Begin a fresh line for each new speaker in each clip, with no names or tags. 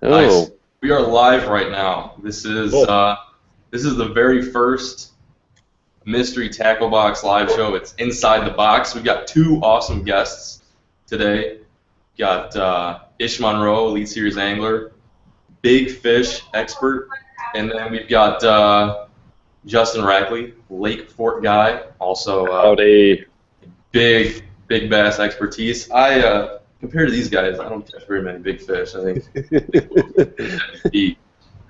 Oh,
We are live right now. This is the very first mystery tackle box live show. It's inside the box. We've got two awesome guests today. Got Ish Monroe, Elite Series angler, big fish expert, and then we've got Justin Rackley, LakeForkGuy, also
howdy.
big bass expertise. Compared to these guys, I don't catch very many big fish. I think deep.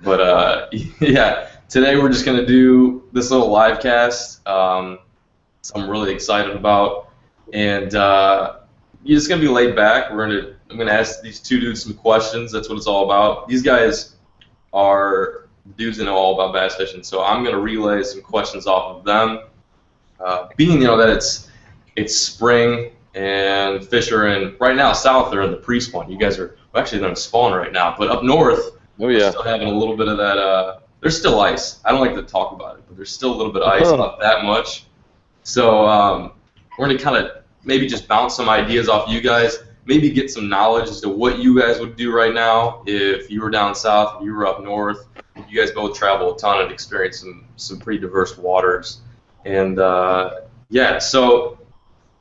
But yeah, today we're just gonna do this little live cast. I'm really excited about, and you're just gonna be laid back. I'm gonna ask these two dudes some questions. That's what it's all about. These guys are dudes that know all about bass fishing, so I'm gonna relay some questions off of them. Being that it's spring and fish are in right now south. They're in the pre-spawn. You guys are actually in the spawn right now, but up north.
Oh yeah.
Still having a little bit of that. There's still ice. I don't like to talk about it, but there's still a little bit of ice, not that much. So we're gonna kind of maybe just bounce some ideas off you guys. Maybe get some knowledge as to what you guys would do right now if you were down south, if you were up north. You guys both travel a ton and experience some pretty diverse waters. And yeah, so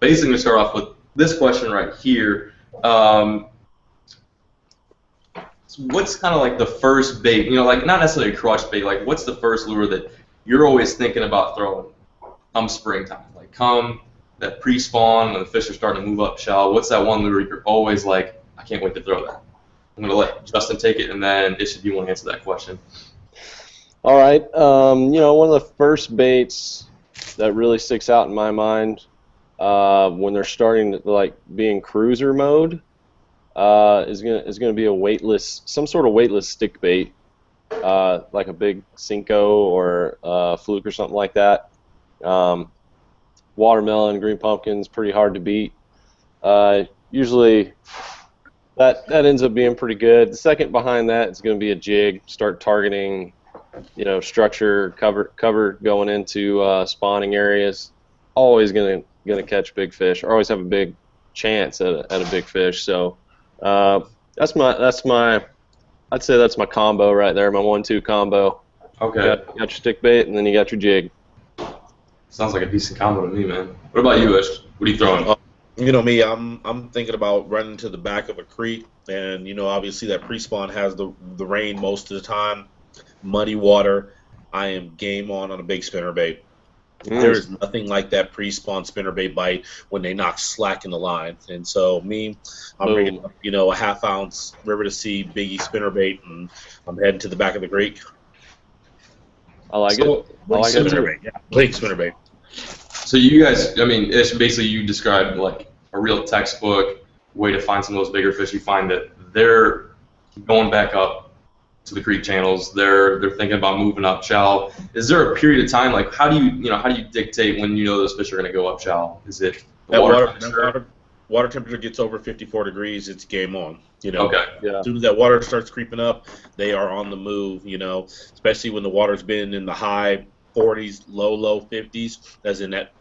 basically we start off with this question right here. What's kind of like the first bait, like not necessarily a crutch bait, like what's the first lure that you're always thinking about throwing come springtime? Like come that pre-spawn when the fish are starting to move up shallow, what's that one lure you're always like, I can't wait to throw that? I'm going to let Justin take it, and then Ish, if you want to answer that question.
All right. One of the first baits that really sticks out in my mind when they're starting to like be in cruiser mode is gonna be a weightless, some sort of weightless stick bait, like a big Cinco or fluke or something like that. Watermelon, green pumpkin's pretty hard to beat. Usually that ends up being pretty good. The second behind that is going to be a jig. Start targeting, structure, cover going into spawning areas. Always gonna catch big fish. Or always have a big chance at a big fish. So that's my I'd say that's my combo right there. My 1-2 combo.
Okay.
You got your stick bait and then you got your jig.
Sounds like a decent combo to me, man. What about you, Ish? What are you throwing?
You know me, I'm thinking about running to the back of a creek, and obviously that pre-spawn has the rain most of the time, muddy water. I am game on a big spinnerbait. There is nothing like that pre-spawn spinnerbait bite when they knock slack in the line. And so I'm bringing up, a half-ounce River to Sea Biggie spinnerbait, and I'm heading to the back of the creek.
I like it. I like it too.
Yeah, Lake spinnerbait.
So you guys, I mean, Ish, basically you described like a real textbook way to find some of those bigger fish. You find that they're going back up to the creek channels. They're thinking about moving up shallow. Is there a period of time, like how do you dictate when those fish are going to go up shallow? Is it the
water temperature gets over 54 degrees, it's game on.
Okay.
Yeah.
As soon as that water starts creeping up, they are on the move. Especially when the water's been in the high 40s, low 50s, as in that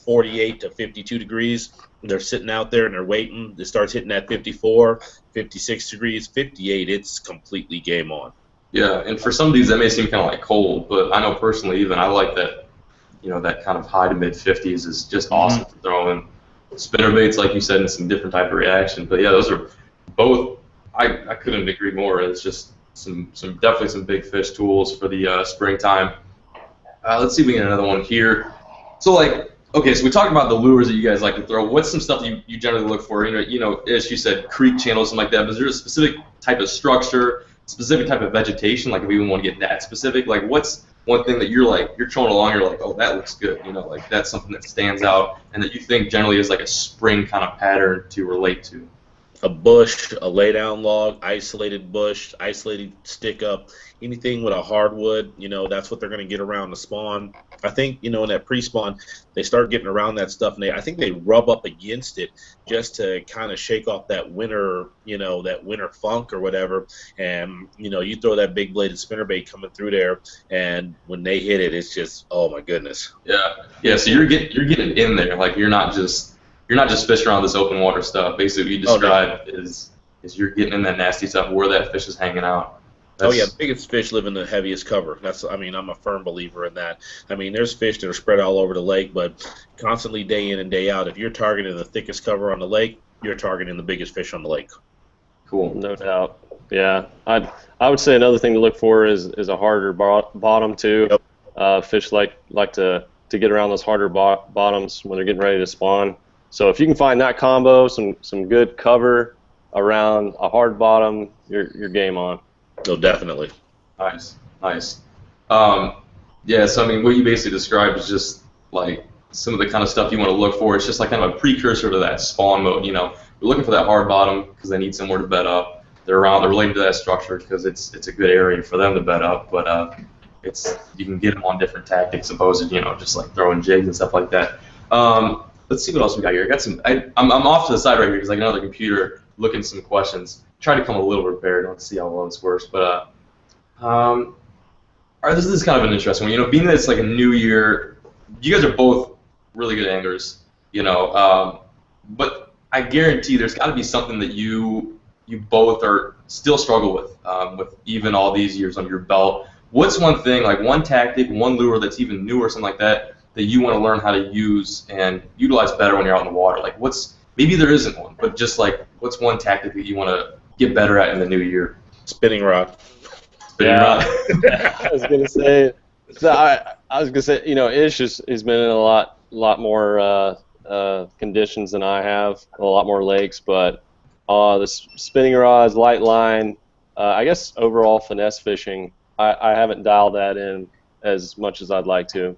48 to 52 degrees. They're sitting out there and they're waiting. It starts hitting at 54, 56 degrees, 58. It's completely game on.
Yeah, and for some of these that may seem kind of like cold, but I know personally even I like that. That kind of high to mid 50s is just awesome for throwing spinnerbaits, like you said, in some different type of reaction. But yeah, those are both. I couldn't agree more. It's just definitely some big fish tools for the springtime. Let's see if we get another one here. So okay, so we talked about the lures that you guys like to throw. What's some stuff that you generally look for? As you said, creek channels, something like that. But is there a specific type of structure, specific type of vegetation? Like if we even want to get that specific, like what's one thing that you're trolling along, you're like, oh, that looks good. Like that's something that stands out and that you think generally is like a spring kind of pattern to relate to.
A bush, a lay-down log, isolated bush, isolated stick-up, anything with a hardwood, that's what they're going to get around the spawn. I think, in that pre-spawn, they start getting around that stuff, and I think they rub up against it just to kind of shake off that winter, that winter funk or whatever. And, you throw that big-bladed spinnerbait coming through there, and when they hit it, it's just, oh, my goodness.
Yeah. So you're getting in there. Like you're not just fishing around this open water stuff. Basically, what you described is is you're getting in that nasty stuff where that fish is hanging out.
Oh yeah, the biggest fish live in the heaviest cover. I'm a firm believer in that. I mean, there's fish that are spread all over the lake, but constantly day in and day out, if you're targeting the thickest cover on the lake, you're targeting the biggest fish on the lake.
Cool.
No doubt. Yeah, I would say another thing to look for is a harder bottom too.
Yep.
Fish like to get around those harder bottoms when they're getting ready to spawn. So if you can find that combo, some good cover around a hard bottom, you're game on.
No, definitely.
Nice. Yeah, so I mean, what you basically described is just like some of the kind of stuff you want to look for. It's just like kind of a precursor to that spawn mode. You know, you're looking for that hard bottom because they need somewhere to bed up. They're related to that structure because it's a good area for them to bed up. But you can get them on different tactics opposed to just like throwing jigs and stuff like that. Let's see what else we got here. I'm off to the side right here because I got another computer looking at some questions. Try to come a little prepared. Let's see how well this works. But all right, this is kind of an interesting one. Being that it's like a new year, you guys are both really good anglers. But I guarantee there's got to be something that you both are still struggle with even all these years on your belt. What's one thing, like one tactic, one lure that's even new or something like that you want to learn how to use and utilize better when you're out in the water? Like maybe there isn't one, but just like what's one tactic that you want to get better at in the new year?
Spinning rod.
Rod.
I was gonna say. So I was gonna say, Ish has been in a lot more conditions than I have, a lot more lakes, but the spinning rods, light line, I guess overall finesse fishing, I haven't dialed that in as much as I'd like to.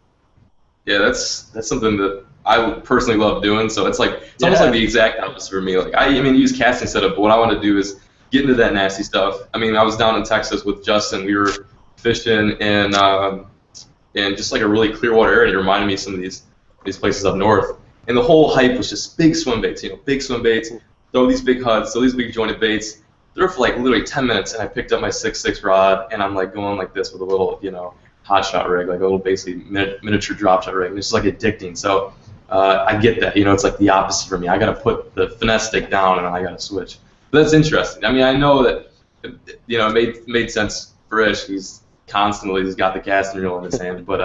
Yeah, that's something that I would personally love doing. So it's almost like the exact opposite for me. Like I use casting setup, but what I want to do is get into that nasty stuff. I mean, I was down in Texas with Justin. We were fishing in just like a really clear water area. It reminded me of some of these places up north. And the whole hype was just big swim baits. Big swim baits. Throw these big huds. Throw these big jointed baits. They're for like literally 10 minutes, and I picked up my 6.6 rod, and I'm like going like this with a little hot shot rig, like a little basically miniature drop shot rig. And it's just like addicting. So I get that. It's like the opposite for me. I got to put the finesse stick down, and then I got to switch. But that's interesting. I mean, I know that it made sense for Ish. He's got the casting reel in his hand. But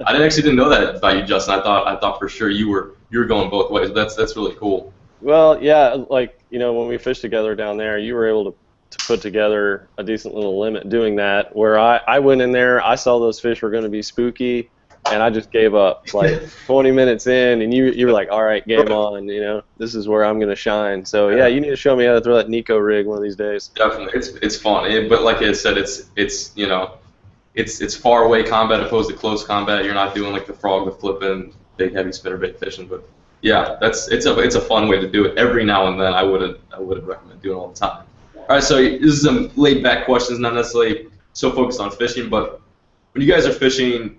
I actually didn't know that about you, Justin. I thought for sure you were going both ways. But that's really cool.
Well, yeah, like when we fished together down there, you were able to put together a decent little limit doing that. Where I went in there, I saw those fish were going to be spooky, and I just gave up like 20 minutes in, and you were like, all right, game on. This is where I'm going to shine. So yeah, you need to show me how to throw that Nico rig one of these days.
Definitely, it's fun. But like I said, it's far away combat opposed to close combat. You're not doing like the frog, the flipping, big heavy spinnerbait fishing. But yeah, it's a fun way to do it. Every now and then, I wouldn't recommend doing it all the time. All right, so this is some laid back questions, not necessarily so focused on fishing, but when you guys are fishing,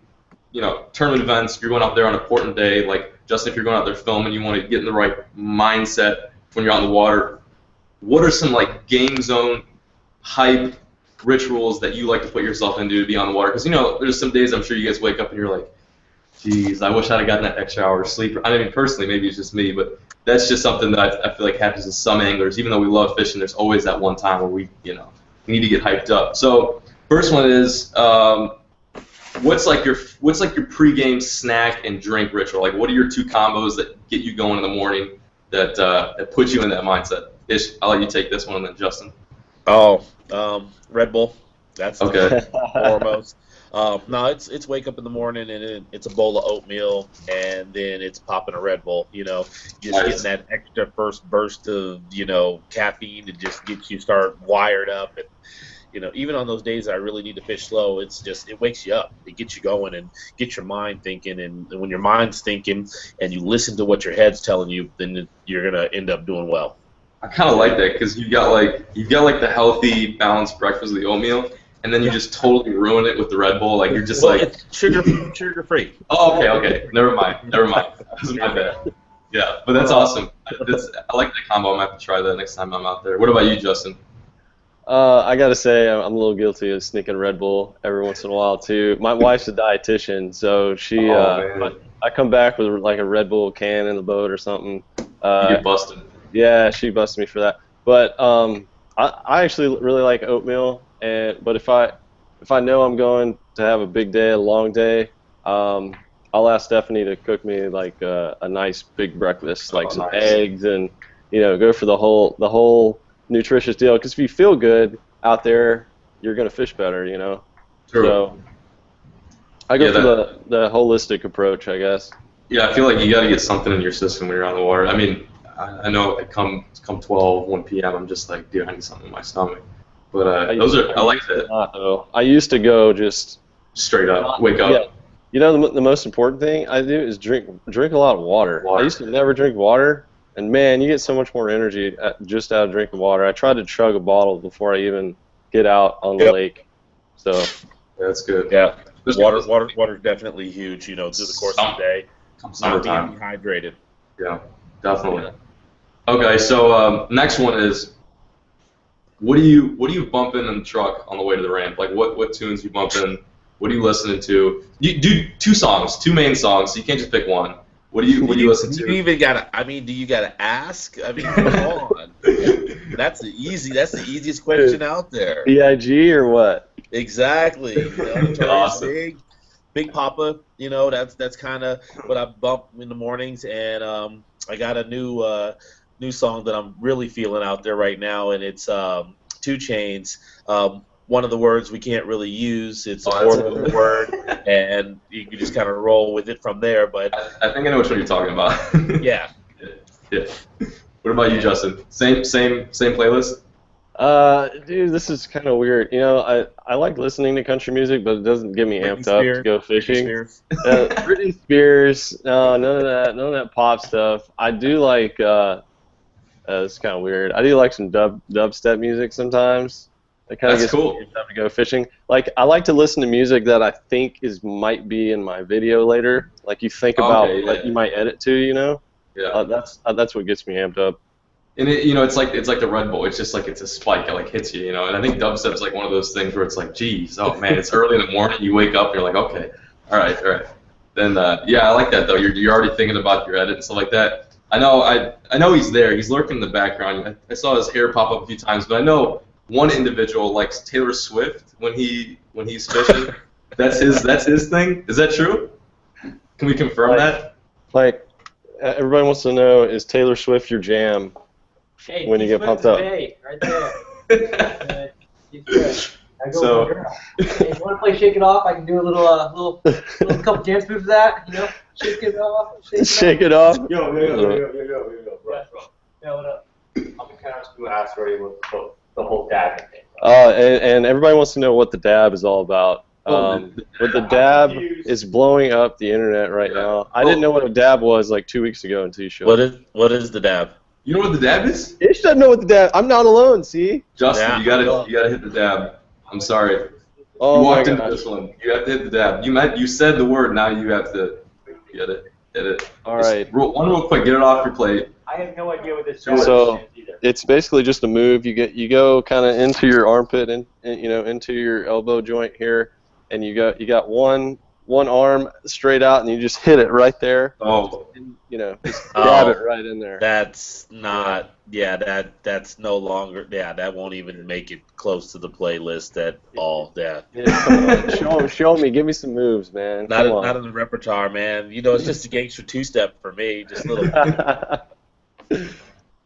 tournament events, you're going out there on an important day, like Justin, if you're going out there filming, you want to get in the right mindset when you're out in the water. What are some like game zone hype rituals that you like to put yourself into to be on the water? Because there's some days I'm sure you guys wake up and you're like, geez, I wish I'd have gotten that extra hour of sleep. I mean, personally, maybe it's just me, but that's just something that I feel like happens to some anglers. Even though we love fishing, there's always that one time where we need to get hyped up. So first one is, what's like your pregame snack and drink ritual? Like, what are your two combos that get you going in the morning that put you in that mindset? Ish, I'll let you take this one, and then Justin.
Oh, Red Bull. That's
okay.
Foremost. No, it's wake up in the morning and it's a bowl of oatmeal and then it's popping a Red Bull. Just getting that extra first burst of caffeine to just get you start wired up. And even on those days I really need to fish slow, it wakes you up. It gets you going and gets your mind thinking. And when your mind's thinking and you listen to what your head's telling you, then you're gonna end up doing well.
I kind of like that because you've got the healthy, balanced breakfast with the oatmeal. And then you just totally ruin it with the Red Bull. Like you're just
it's sugar free.
Oh, okay. Never mind. That was my bad. Yeah, but that's awesome. I like that combo. I'm gonna have to try that next time I'm out there. What about you, Justin?
I gotta say I'm a little guilty of sneaking Red Bull every once in a while too. My wife's a dietitian, so she I come back with like a Red Bull can in the boat or something.
You get busted.
Yeah, she busted me for that. But I actually really like oatmeal, but if I know I'm going to have a big day, a long day, I'll ask Stephanie to cook me like a nice big breakfast, like
Oh,
some
nice.
eggs, and go for the whole nutritious deal. Because if you feel good out there, you're gonna fish better.
True.
So I go
Yeah,
for the holistic approach, I guess.
yeah, I feel like you got to get something in your system when you're on the water. I mean, I know like come 12, 1 p.m., I'm just like, dude, I need something in my stomach. But I like that.
Not, though. I used to go just
Straight up, wake
yeah.
up,
The most important thing I do is drink a lot of water. I
water.
used to never drink water, and man, you get so much more energy just out of drinking water. I try to chug a bottle before I even get out on the
Yep.
lake. So
Yeah, that's good.
Yeah,
Especially
water's definitely huge. Through the course of the day,
come
not being
summertime.
dehydrated.
Yeah, definitely. Okay, so next one is what do you bump in the truck on the way to the ramp? Like what tunes you bump in? What are you listening to? You do two main songs. So you can't just pick one. What do you listen
Do you
to?
even gotta? I mean, do you gotta ask? I mean, come on. That's the easiest question out there.
BIG or what?
Exactly. Notorious
Awesome.
Big Papa. That's kind of what I bump in the mornings, and I got a new song that I'm really feeling out there right now, and it's 2 Chainz. One of the words we can't really use. It's a
Oh, that's
four-letter
good.
word, and you can just kind of roll with it from there. But
I think I know which one you're talking about.
yeah,
Yeah. What about you, Justin? Same playlist?
Dude, this is kind of weird. I like listening to country music, but it doesn't get me
Britney
amped up to
Spears.
go
Britney
fishing.
Spears.
Britney Spears, no, none of that pop stuff. I do like. It's kind of weird. I do like some dubstep music sometimes. It kind of
That's
gets me
cool.
amped up to go fishing. Like I like to listen to music that I think might be in my video later. Like you think about
Okay,
what
yeah.
you might edit to.
Yeah.
That's what gets me amped up.
And it's like the Red Bull. It's just like it's a spike. It like hits you. And I think dubstep's like one of those things where it's like, geez, oh man, it's early in the morning. You wake up, and you're like, okay, all right. Then yeah, I like that though. You're already thinking about your edit and stuff like that. I know he's there. He's lurking in the background. I saw his hair pop up a few times, but I know one individual likes Taylor Swift when he's fishing. That's his thing. Is that true? Can we confirm that?
Like everybody wants to know, is Taylor Swift your jam
Hey,
when you get pumped up?
Hey, right there. He's good. I go
So-
with my girl. Hey, you want to play Shake It Off? I can do a little couple dance moves of that. Shake it off.
Shake it off.
Yo, bro.
Yeah, what up?
I'm kind of just gonna ask already what the whole dad thing.
And everybody wants to know what the dab is all about.
Oh,
What the dab is blowing up the internet right
Yeah.
now. I didn't know what a dab was like 2 weeks ago until you showed me.
What is the dab?
You know what the dab is?
Ish doesn't know what the dab. I'm not alone. See?
Justin,
Yeah.
you gotta hit the dab. I'm sorry.
Oh
You
my
walked into
gosh.
this one. You have to hit the dab. You said the word. Now you have to get it. Hit it.
All right.
One real quick. Get it off your plate.
I have no idea what this
So-
is either.
It's basically just a move. You go kind of into your armpit and into your elbow joint here, and you got one arm straight out, and you just hit it right there.
Oh,
And, just dab it right in there.
That's not. Yeah, that's no longer. Yeah, that won't even make it close to the playlist at all. Yeah,
Yeah, come on, show me. Give me some moves, man.
not
Come
not in the repertoire, man. It's just a gangster 2-step for me. Just a little.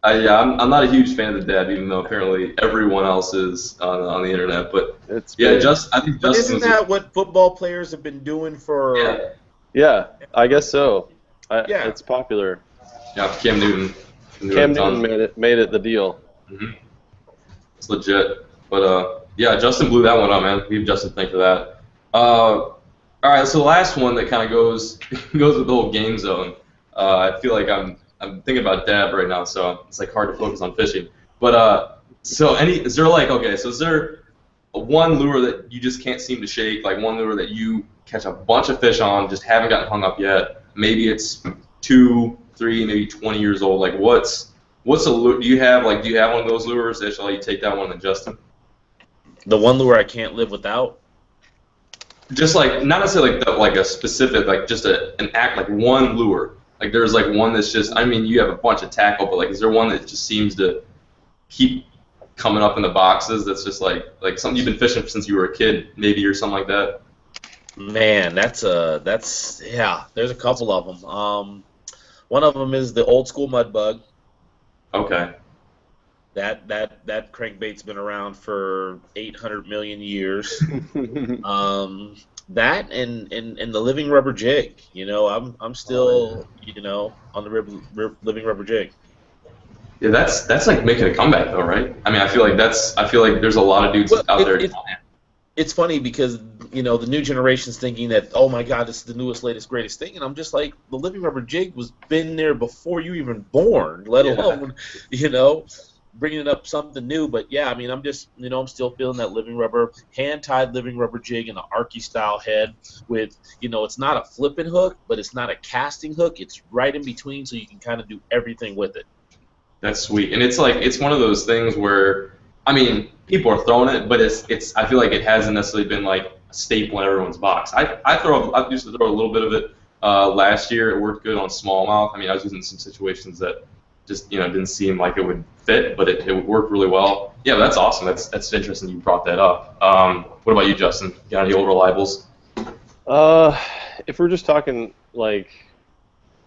I'm not a huge fan of the dab, even though apparently everyone else is on the internet. But
It's
yeah,
big.
I think
But
Justin
isn't that what football players have been doing for?
Yeah.
Yeah, I guess so.
Yeah.
It's popular.
Yeah, Cam Newton. Can do
Cam
a ton.
Newton made it the deal.
Mhm. It's legit. But yeah, Justin blew that one up, man. Leave Justin thank for that. All right, so the last one that kind of goes goes with the whole game zone. I feel like I'm thinking about dab right now, so it's like hard to focus on fishing. But is there one lure that you just can't seem to shake, like one lure that you catch a bunch of fish on, just haven't gotten hung up yet? Maybe it's 2, 3, maybe 20 years old. Like what's a lure? Do you have one of those lures? Shall I let you take that one, then Justin?
The one lure I can't live without.
Just like not necessarily like a specific, like just an act, like one lure. Like there's like one that's just, I mean, you have a bunch of tackle, but like is there one that just seems to keep coming up in the boxes that's just like something you've been fishing since you were a kid, maybe, or something like that?
Man, that's yeah. There's a couple of them. One of them is the old school mud bug.
Okay.
That crankbait's been around for 800 million years. That and the living rubber jig. I'm still on the living rubber jig.
Yeah, that's like making a comeback though, right? I mean, I feel like there's a lot of dudes out there.
It's funny because the new generation's thinking that, oh my God, this is the newest, latest, greatest thing, and I'm just like, the living rubber jig was been there before you even born, let alone bringing up something new. But yeah, I mean, I'm just I'm still feeling that living rubber, hand-tied living rubber jig in an Arky style head with it's not a flipping hook, but it's not a casting hook. It's right in between, so you can kind of do everything with it.
That's sweet, and it's one of those things where, I mean, people are throwing it, but it's I feel like it hasn't necessarily been like a staple in everyone's box. I used to throw a little bit of it last year. It worked good on smallmouth. I mean, I was using some situations that just didn't seem like it would fit, but it would work really well. Yeah, that's awesome. That's interesting you brought that up. What about you, Justin? Got any old reliables?
If we're just talking like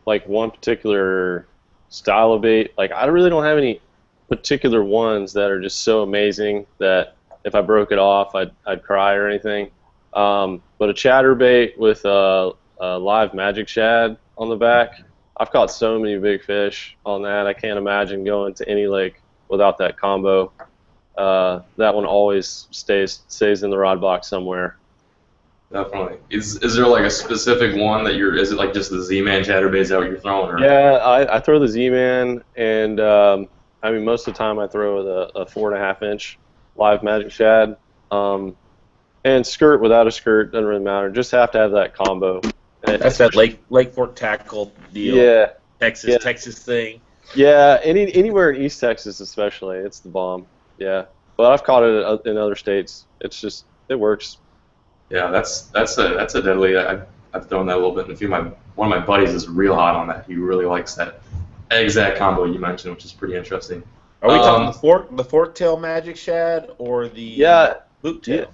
one particular style of bait, like I really don't have any particular ones that are just so amazing that if I broke it off, I'd cry or anything. But a chatterbait with a live magic shad on the back, I've caught so many big fish on that. I can't imagine going to any lake without that combo. That one always stays in the rod box somewhere.
Definitely. Is there like a specific one that is it like just the Z-Man chatterbait? Is that what you're throwing? Or?
Yeah, I throw the Z-Man, and I mean, most of the time I throw a 4.5-inch live magic shad, and skirt without a skirt, doesn't really matter. Just have to have that combo.
That's that Lake Fork tackle deal.
Yeah.
Texas thing.
Yeah, anywhere in East Texas especially, it's the bomb. Yeah, but I've caught it in other states. It works.
Yeah, that's a deadly. I've thrown that a little bit, and one of my buddies is real hot on that. He really likes that exact combo you mentioned, which is pretty interesting.
Are we talking the fork tail magic shad or the boot tail?
Yeah.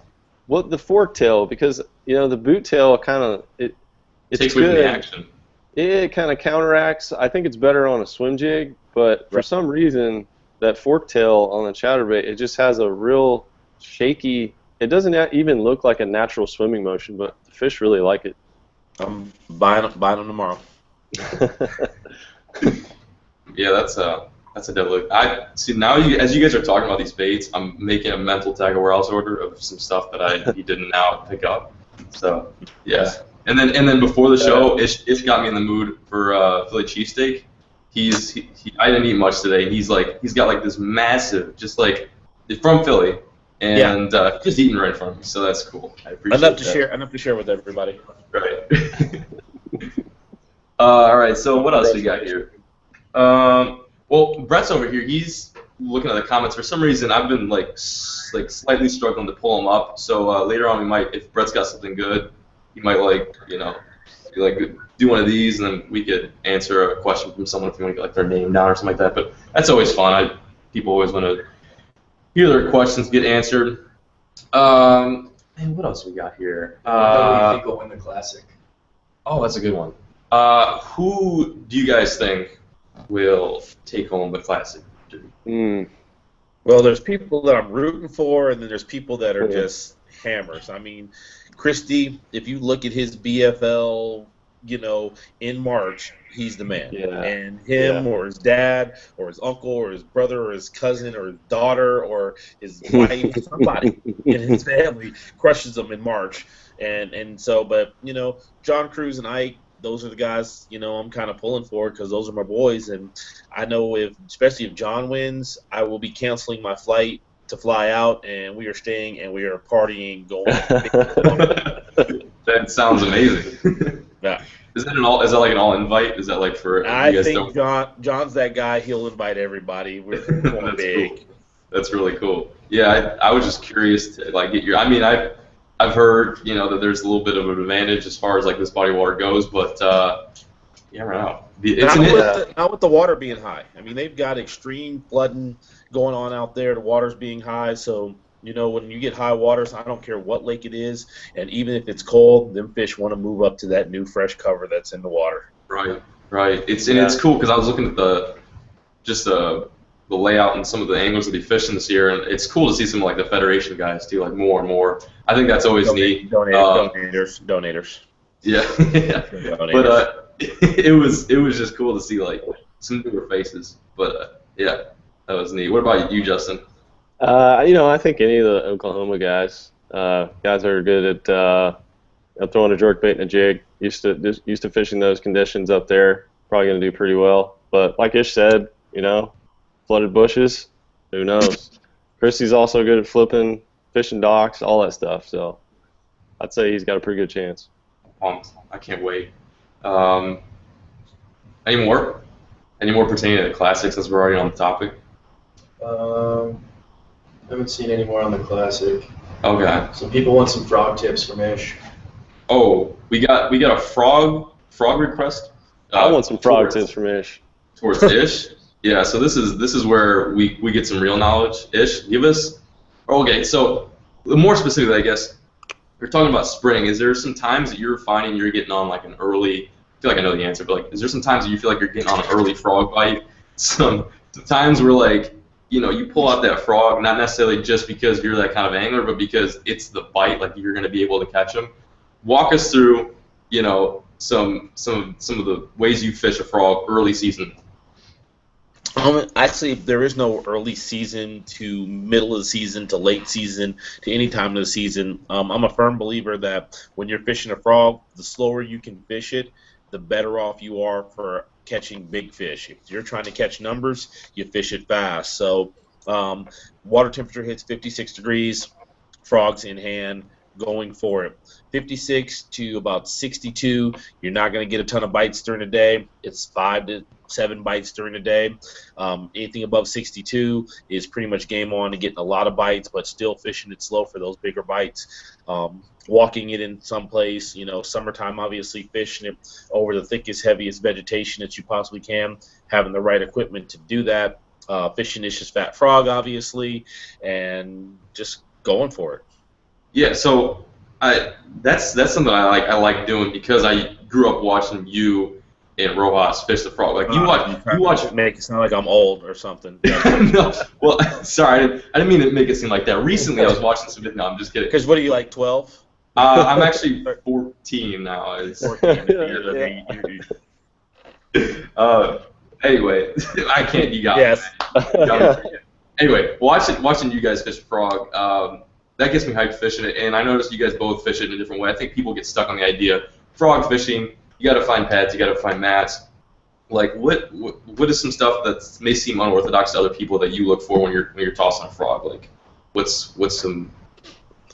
Well, the fork tail, because the boot tail kind of it's
takes away from
good.
the action.
It kind of counteracts. I think it's better on a swim jig, but for some reason that fork tail on the chatterbait, it just has a real shaky. It doesn't even look like a natural swimming motion, but the fish really like it.
I'm buying them tomorrow.
Yeah, that's a deadly. I see now. As you guys are talking about these baits, I'm making a mental tag warehouse order of some stuff that he didn't now pick up. So yeah, and then before the show, Ish got me in the mood for Philly cheesesteak. I didn't eat much today, and he's got like this massive, just like from Philly. And just eating right in front of me, so that's cool. I appreciate
enough to share with everybody.
Right. All right. So what else we got here? Well, Brett's over here. He's looking at the comments. For some reason, I've been like slightly struggling to pull him up. So later on, we might, if Brett's got something good, he might do one of these, and then we could answer a question from someone if you want to get like their name down or something like that. But that's always fun. People always want to hear their questions get answered. And what else we got here?
Who do you think will win the Classic?
Oh, that's a good one. Who do you guys think will take home the Classic?
Well, there's people that I'm rooting for, and then there's people that are just hammers. I mean, Christie, if you look at his BFL, in March, he's the man.
Yeah.
And him or his dad or his uncle or his brother or his cousin or his daughter or his wife, somebody in his family crushes him in March. And so, but, John Cruz and Ike, those are the guys, I'm kind of pulling for because those are my boys. And I know especially if John wins, I will be canceling my flight to fly out, and we are staying and we are partying, going.
That sounds amazing.
Yeah.
Is that like an all invite? Is that like for?
I think John's that guy. He'll invite everybody. We're going big.
Cool. That's really cool. Yeah, I was just curious to get your. I mean, I've heard that there's a little bit of an advantage as far as like this body of water goes, but Yeah, right now.
Not with the water being high. I mean, they've got extreme flooding going on out there. The water's being high, so when you get high waters, I don't care what lake it is, and even if it's cold, them fish want to move up to that new fresh cover that's in the water.
Right. It's cool because I was looking at the layout and some of the angles that they fishing this year, and it's cool to see some like the Federation guys do like more and more. I think that's always neat.
Donators.
Yeah, but it was just cool to see like some newer faces. But yeah, that was neat. What about you, Justin?
I think any of the Oklahoma guys that are good at throwing a jerkbait and a jig, used to fishing those conditions up there, probably going to do pretty well. But like Ish said, flooded bushes, who knows? Christy's also good at flipping, fishing docks, all that stuff. So I'd say he's got a pretty good chance.
I can't wait. Any more? Any more pertaining to the classics as we're already on the topic?
I haven't seen any more on the classic.
Okay.
Some people want some frog tips from Ish.
Oh, we got a frog request.
I want some frog tips from Ish.
Towards Ish. Yeah. So this is where we get some real knowledge. Ish, give us. Okay. So more specifically, I guess we're talking about spring. Is there some times that you're finding you're getting on like an early? I feel like I know the answer, but like, is there some times that you feel like you're getting on an early frog bite? Some times where like, you pull out that frog, not necessarily just because you're that kind of angler, but because it's the bite, like you're going to be able to catch them. Walk us through, some of the ways you fish a frog early season.
Actually, there is no early season to middle of the season to late season to any time of the season. I'm a firm believer that when you're fishing a frog, the slower you can fish it, the better off you are for catching big fish. If you're trying to catch numbers, you fish it fast. So water temperature hits 56 degrees, frogs in hand, going for it. 56 to about 62, you're not going to get a ton of bites during the day. It's 5 to 7 bites during the day. Anything above 62 is pretty much game on and getting a lot of bites, but still fishing it slow for those bigger bites. Walking it in someplace, summertime, obviously fishing it over the thickest, heaviest vegetation that you possibly can, having the right equipment to do that. Fishing Ish's fat frog, obviously, and just going for it.
Yeah, so that's something I like doing because I grew up watching you and Rojas fish the frog. Like you watch
make it sound like I'm old or something.
No, well, sorry, I didn't mean to make it seem like that. Recently, I was watching some. No, I'm just kidding.
Because what are you, like 12?
I'm actually 14 now.
14.
Anyway, I can't. You got
yes.
me. Anyway, watching you guys fish frog, that gets me hyped fishing it. And I noticed you guys both fish it in a different way. I think people get stuck on the idea frog fishing. You got to find pads. You got to find mats. Like what is some stuff that may seem unorthodox to other people that you look for when you're tossing a frog? Like what's some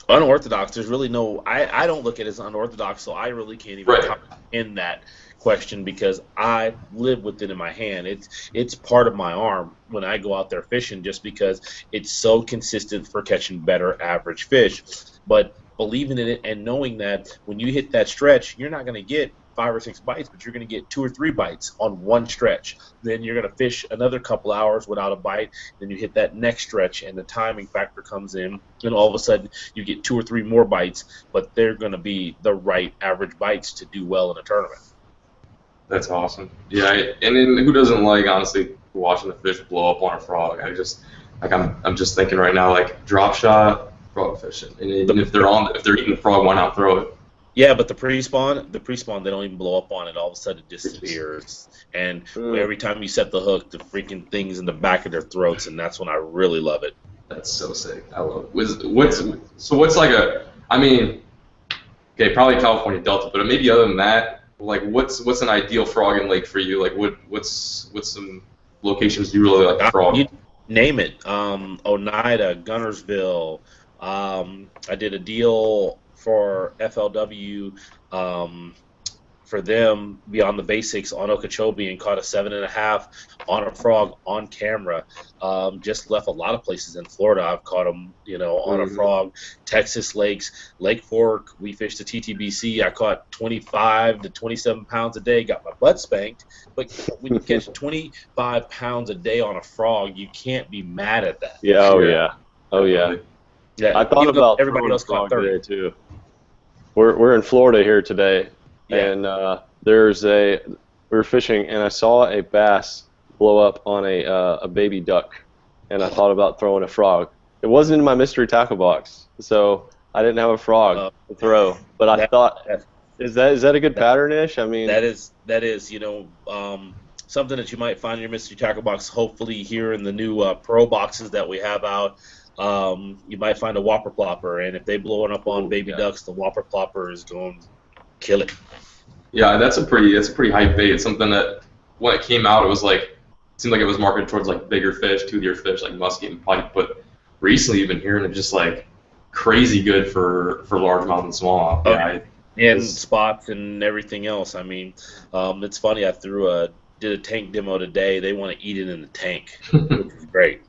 unorthodox? There's really no. I don't look at it as unorthodox, so I really can't even comprehend that question because I live with it in my hand. It's part of my arm when I go out there fishing, just because it's so consistent for catching better average fish. But believing in it and knowing that when you hit that stretch, you're not going to get 5 or 6 bites, but you're going to get 2 or 3 bites on one stretch. Then you're going to fish another couple hours without a bite. Then you hit that next stretch, and the timing factor comes in, and all of a sudden you get 2 or 3 more bites, but they're going to be the right average bites to do well in a tournament.
That's awesome. Yeah, and then who doesn't like honestly watching the fish blow up on a frog? I'm just thinking right now like drop shot, frog fishing, and even if they're eating the frog, why not throw it?
Yeah, but the pre-spawn, they don't even blow up on it. All of a sudden, it disappears. And every time you set the hook, the freaking thing's in the back of their throats, and that's when I really love it.
That's so sick. I love it. What's like a? I mean, okay, probably California Delta, but maybe other than that, like what's an ideal frogging lake for you? Like what's some locations you really like to frog?
You name it. Oneida, Gunnersville. I did a deal for FLW for them, beyond the basics, on Okeechobee and caught a 7.5 on a frog on camera. Just left a lot of places in Florida. I've caught them, on a frog. Texas lakes, Lake Fork. We fished the TTBC. I caught 25 to 27 pounds a day. Got my butt spanked. But when you catch 25 pounds a day on a frog, you can't be mad at that.
Yeah. Oh yeah.
Yeah.
I thought about
everybody else caught 30
today too. We're in Florida here today, and we were fishing, and I saw a bass blow up on a baby duck, and I thought about throwing a frog. It wasn't in my mystery tackle box, so I didn't have a frog to throw. But I thought, is that a good pattern-ish? I mean,
that is something that you might find in your mystery tackle box. Hopefully, here in the new pro boxes that we have out. You might find a whopper plopper, and if they blow it up on baby ducks, the whopper plopper is going to kill it.
Yeah, that's a pretty hype bait. It's something that when it came out, it seemed like it was marketed towards like bigger fish, toothier fish like muskie and pike. But recently, you've been hearing it just like crazy good for largemouth and smallmouth.
And spots and everything else. I mean, it's funny. I did a tank demo today. They want to eat it in the tank, which is great.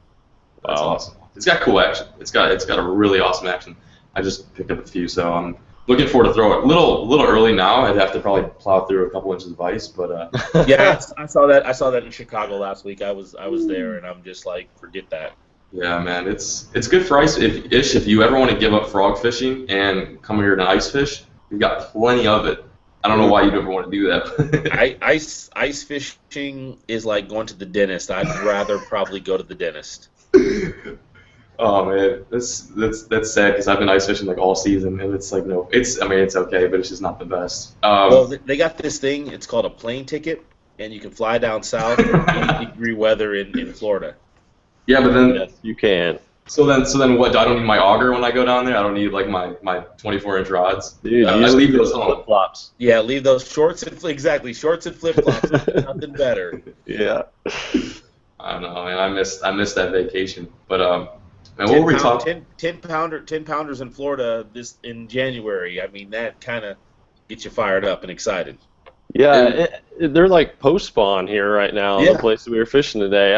That's awesome. It's got cool action. It's got a really awesome action. I just picked up a few, so I'm looking forward to throw it. A little early now. I'd have to probably plow through a couple inches of ice, but
yeah, I saw that in Chicago last week. I was there, and I'm just like, forget that.
Yeah, man, it's good for ice. If you ever want to give up frog fishing and come here to ice fish, you've got plenty of it. I don't know why you'd ever want to do that.
Ice fishing is like going to the dentist. I'd rather probably go to the dentist.
Oh man, that's sad because I've been ice fishing like all season, and it's like it's okay, but it's just not the best.
Well, they got this thing. It's called a plane ticket, and you can fly down south in 80-degree weather in Florida.
Yeah, but then
yes, you can.
So then what? I don't need my auger when I go down there. I don't need like my 24-inch rods.
Dude,
I leave those on.
Flip flops.
Yeah, leave those shorts and shorts and flip flops. Nothing better.
Yeah.
I don't know, man. I missed that vacation, but man, what were we talking?
10 pounders in Florida in January. I mean, that kind of gets you fired up and excited.
Yeah, they're like post spawn here right now.
Yeah.
The place we were fishing today.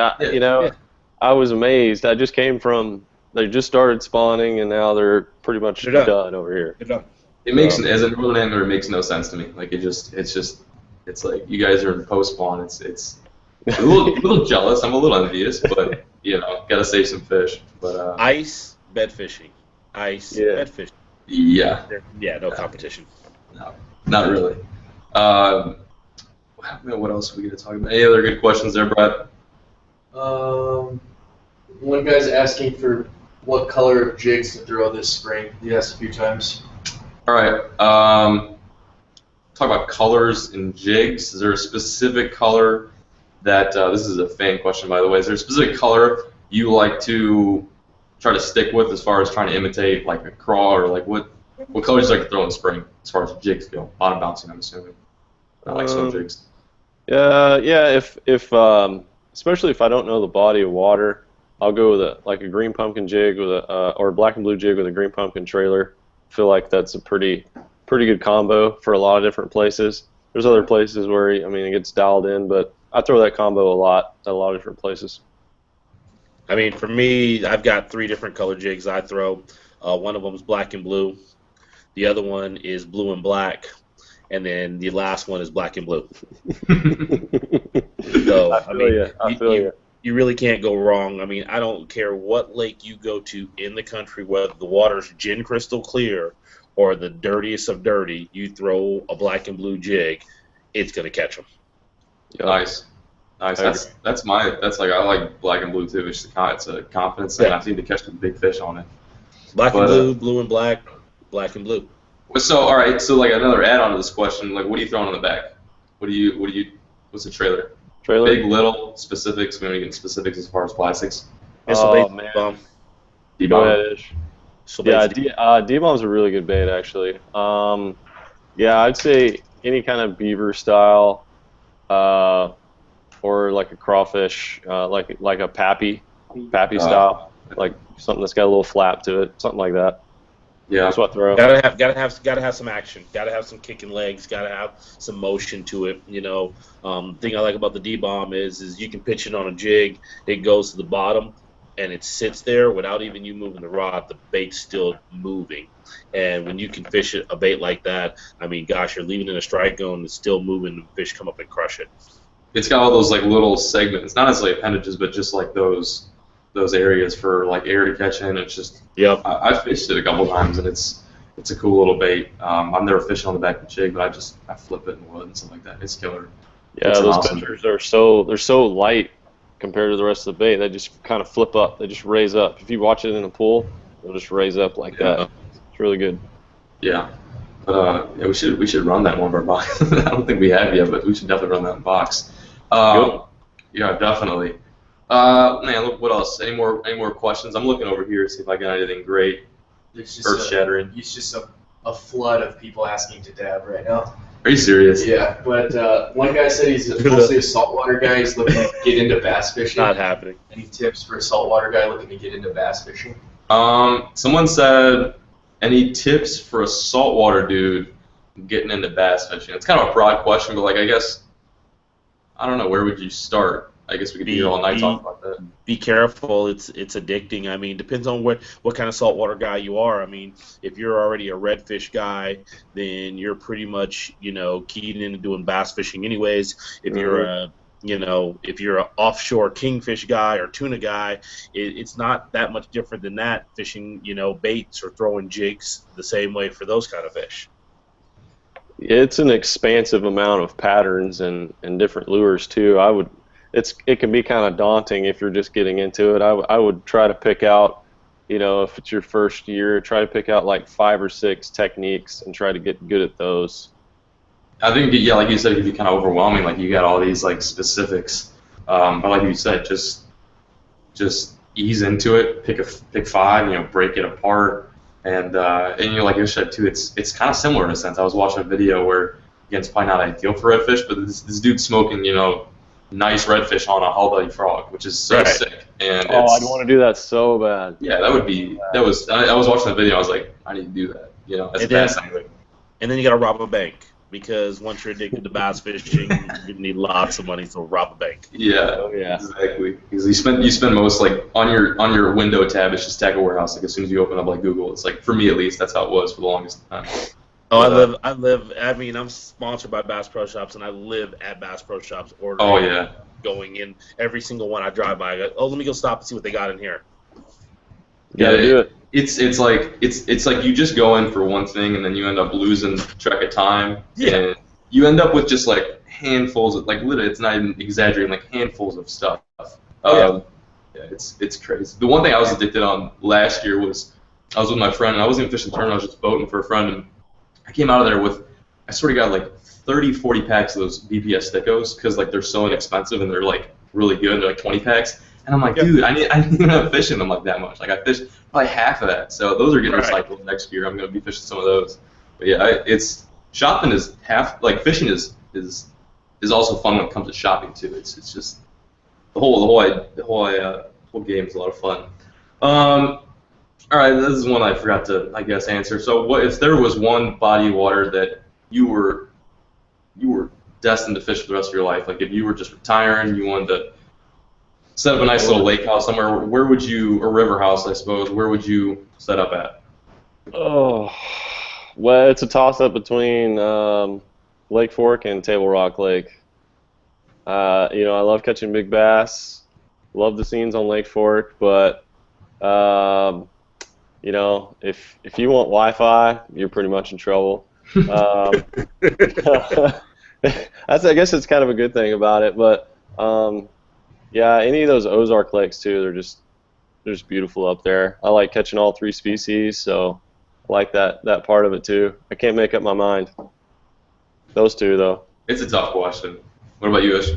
I was amazed. I just came from. They just started spawning, and now they're pretty much done over here.
They're done.
It makes as a northern angler, it makes no sense to me. Like it's like you guys are in post spawn. It's a little jealous. I'm a little envious, but gotta save some fish. But
ice bed fishing, bed fishing.
Yeah.
No competition.
No, not really. What else are we gonna talk about? Any other good questions there, Brad?
One guy's asking for what color of jigs to throw this spring. He asked a few times.
All right. Talk about colors and jigs. Is there a specific color that this is a fan question, by the way? Is there a specific color you like to try to stick with as far as trying to imitate like a craw, or like what colors do you like to throw in spring as far as jigs go? Bottom bouncing, I'm assuming. Not like swim jigs.
Yeah. If especially if I don't know the body of water, I'll go with a green pumpkin jig with or a black and blue jig with a green pumpkin trailer. I feel like that's a pretty good combo for a lot of different places. There's other places where it gets dialed in, but I throw that combo a lot at a lot of different places.
I mean, for me, I've got 3 different color jigs I throw. One of them is black and blue. The other one is blue and black. And then the last one is black and blue. So,
I feel you.
You really can't go wrong. I mean, I don't care what lake you go to in the country, whether the water's gin crystal clear or the dirtiest of dirty, you throw a black and blue jig, it's going to catch them.
Yep.
Nice. I like black and blue too. It's a confidence thing. I seem to catch some big fish on it.
Black and blue, blue and black and blue.
So all right, so like another add-on to this question, like what are you throwing on the back? What's the trailer?
Trailer?
Big, little, specifics. We don't get specifics as far as plastics.
Man.
D-bomb.
D-bomb's a really good bait actually. I'd say any kind of beaver style, or like a crawfish, like a pappy style, like something that's got a little flap to it, something like that.
Yeah.
That's what I throw.
Gotta have some action. Gotta have some kicking legs. Gotta have some motion to it. Thing I like about the D-bomb is you can pitch it on a jig. It goes to the bottom, and it sits there without even you moving the rod. The bait's still moving, and when you can fish a bait like that, I mean, gosh, you're leaving in a strike zone. It's still moving. The fish come up and crush it.
It's got all those like little segments, not necessarily appendages, but just like those areas for like air to catch in. It's just,
Yep.
I fished it a couple times, and it's a cool little bait. I've never fished on the back of the jig, but I flip it in wood and stuff like that. It's killer.
Yeah,
It's
those
awesome.
pitchers are they're so light compared to the rest of the bait. They just kind of flip up. They just raise up. If you watch it in a pool, they'll just raise up like that. It's really good.
Yeah. But yeah, we should run that in one of our boxes. I don't think we have yet, but we should definitely run that in box. Yeah, definitely. Man, look, what else? Any more questions? I'm looking over here to see if I got anything great, earth-shattering.
It's just a flood of people asking to dab right now.
Are you serious?
Yeah, but one guy said he's mostly a saltwater guy. He's looking to get into bass fishing.
Not happening.
Any tips for a saltwater guy looking to get into bass fishing?
Someone said, any tips for a saltwater dude getting into bass fishing? It's kind of a broad question, but like I guess, I don't know, where would you start? I guess we could be here all night talking about that.
Be careful. It's addicting. I mean, depends on what kind of saltwater guy you are. I mean, if you're already a redfish guy, then you're pretty much keyed into doing bass fishing anyways. If you're a if you're an offshore kingfish guy or tuna guy, it's not that much different than that. Fishing baits or throwing jigs the same way for those kind of fish.
It's an expansive amount of patterns and different lures too. It can be kind of daunting if you're just getting into it. I would try to pick out, if it's your first year, try to pick out like 5 or 6 techniques and try to get good at those.
I think, yeah, like you said, it can be kind of overwhelming. Like you got all these like specifics, but like you said, just ease into it. Pick 5, break it apart, and like you said too, it's kind of similar in a sense. I was watching a video where, again, it's probably not ideal for redfish, but this dude's smoking, nice redfish on a hull-belly frog, which is so sick. And
I'd want to do that so bad.
Yeah, that would be. I was watching the video. I was like, I need to do that. That's fascinating.
And then you got to rob a bank, because once you're addicted to bass fishing, you need lots of money to rob a bank.
Yeah, exactly. Because you spend most like on your window tab. It's just Tackle Warehouse. Like as soon as you open up like Google, it's like, for me at least, that's how it was for the longest time.
Oh, I mean, I'm sponsored by Bass Pro Shops, and I live at Bass Pro Shops ordering. Going in every single one I drive by. I go, let me go stop and see what they got in here.
Do it.
It's like you just go in for one thing, and then you end up losing track of time.
Yeah.
And you end up with just like handfuls of, like, literally, it's not even exaggerating, like handfuls of stuff. Yeah, it's crazy. The one thing I was addicted on last year was, I was with my friend, and I wasn't even fishing tournament, I was just boating for a friend, and I came out of there with, I swear to God, like 30, 40 packs of those BPS Thickos, because like they're so inexpensive and they're like really good. They're like 20 packs, and I'm like, dude, I didn't even have fishing them like that much. Like I fished probably half of that, so those are getting recycled next year. I'm gonna be fishing some of those. But yeah, shopping is half, like fishing is also fun when it comes to shopping too. It's just the whole game is a lot of fun. All right, this is one I forgot to, I guess, answer. So, what if there was one body of water that you were destined to fish for the rest of your life? Like, if you were just retiring, you wanted to set up a nice little lake house somewhere, where would you, or river house, I suppose, where would you set up at?
Oh, well, it's a toss-up between Lake Fork and Table Rock Lake. I love catching big bass. Love the scenes on Lake Fork, but if you want Wi-Fi, you're pretty much in trouble. I guess it's kind of a good thing about it, but any of those Ozark lakes too, they're just beautiful up there. I like catching all 3 species, so I like that part of it too. I can't make up my mind. Those two though.
It's a tough question. What about you, Ish?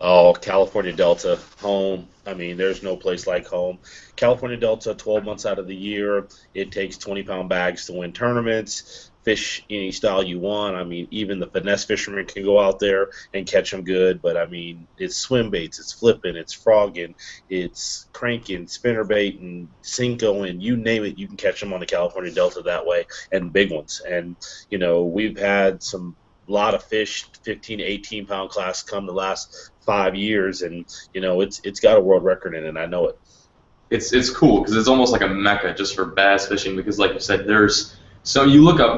Oh, California Delta, home. I mean, there's no place like home. California Delta, 12 months out of the year, it takes 20-pound bags to win tournaments. Fish any style you want. I mean, even the finesse fishermen can go out there and catch them good. But I mean, it's swim baits, it's flipping, it's frogging, it's cranking, spinner bait, and Cinco, and you name it, you can catch them on the California Delta that way, and big ones. And we've had some lot of fish, 15 to 18 pound class come the last 5 years, and it's got a world record in it. I know it.
It's cool because it's almost like a mecca just for bass fishing because, like you said, you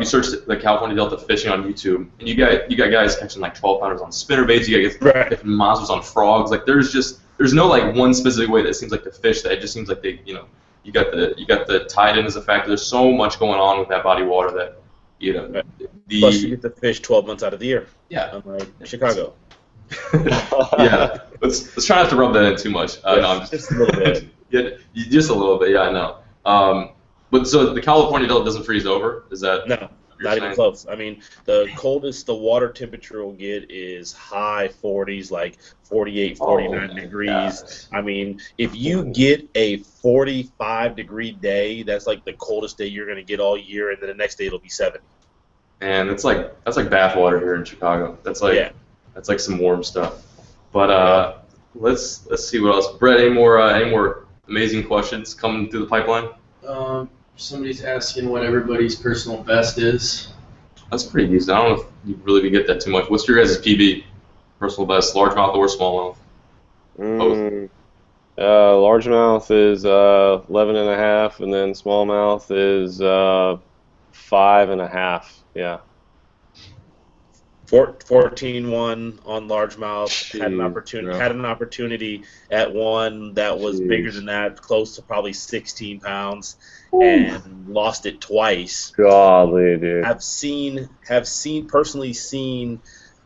search the California Delta fishing on YouTube, and you got guys catching like 12 pounders on spinner baits. You got guys catching monsters on frogs. Like there's no like one specific way that seems like to fish. That it just seems like you got the tide in as a factor. There's so much going on with that body of water that
Plus you get to fish 12 months out of the year.
Yeah.
Unlike Chicago.
Yeah. Let's try not to rub that in too much. No, I'm
just a little bit.
Just a little bit. Yeah, I know. But so the California Delta doesn't freeze over? Is that?
No, not even close. I mean, the coldest the water temperature will get is high 40s, like 48, 49 degrees.
Gosh.
I mean, if you get a 45-degree day, that's like the coldest day you're going to get all year, and then the next day it'll be 70.
And that's like bathwater here in Chicago. That's like some warm stuff. But let's see what else. Brett, any more amazing questions coming through the pipeline?
Somebody's asking what everybody's personal best is.
That's pretty easy. I don't know if you really get that too much. What's your guys' PB? Personal best, largemouth or smallmouth? Both.
Largemouth is 11.5, and then smallmouth is 5.5. Yeah.
14-1 on largemouth.
Jeez,
had an opportunity at one that was bigger than that, close to probably 16 pounds, and lost it twice.
Golly, dude.
Have personally seen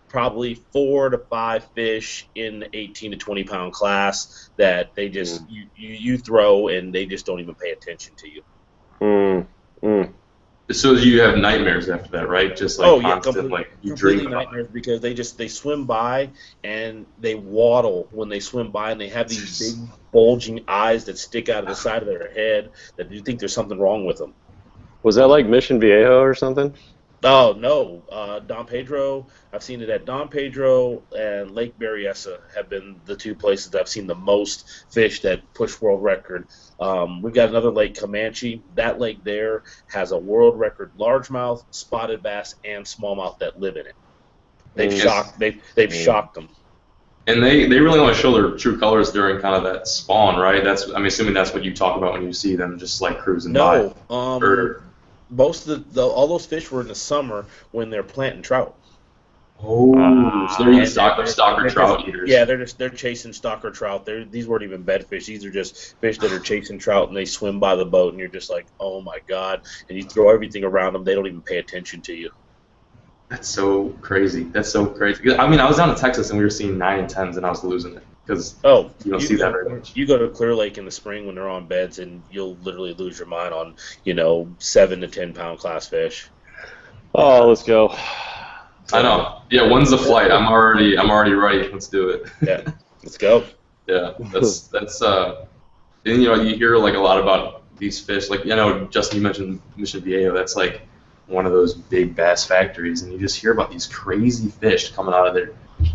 probably 4 to 5 fish in the 18 to 20 pound class that they just you throw and they just don't even pay attention to you.
So you have nightmares after that, right? Just like constant, you dream about
nightmares because they swim by and they waddle when they swim by, and they have these big bulging eyes that stick out of the side of their head that you think there's something wrong with them.
Was that like Mission Viejo or something?
Oh no, Don Pedro. I've seen it at Don Pedro and Lake Berryessa have been the two places that I've seen the most fish that push world record. We've got another lake, Comanche. That lake there has a world record largemouth, spotted bass, and smallmouth that live in it. They've shocked them.
And they really want to show their true colors during kind of that spawn, right? I'm assuming that's what you talk about when you see them just like cruising by.
No. Most of all those fish were in the summer when they're planting trout.
Oh, so they're eating stocker trout eaters.
Yeah, they're chasing stocker trout. These weren't even bed fish. These are just fish that are chasing trout, and they swim by the boat, and you're just like, oh my god! And you throw everything around them, they don't even pay attention to you.
That's so crazy. I mean, I was down in Texas, and we were seeing 9 and 10s, and I was losing it because you don't see that very much.
You go to Clear Lake in the spring when they're on beds, and you'll literally lose your mind on 7 to 10 pound class fish.
Oh, let's go.
I know. Yeah, when's the flight? I'm already ready. Let's do it.
Yeah, let's go.
Yeah, that's and you hear like a lot about these fish. Like Justin, you mentioned Mission Viejo. That's like one of those big bass factories, and you just hear about these crazy fish coming out of there.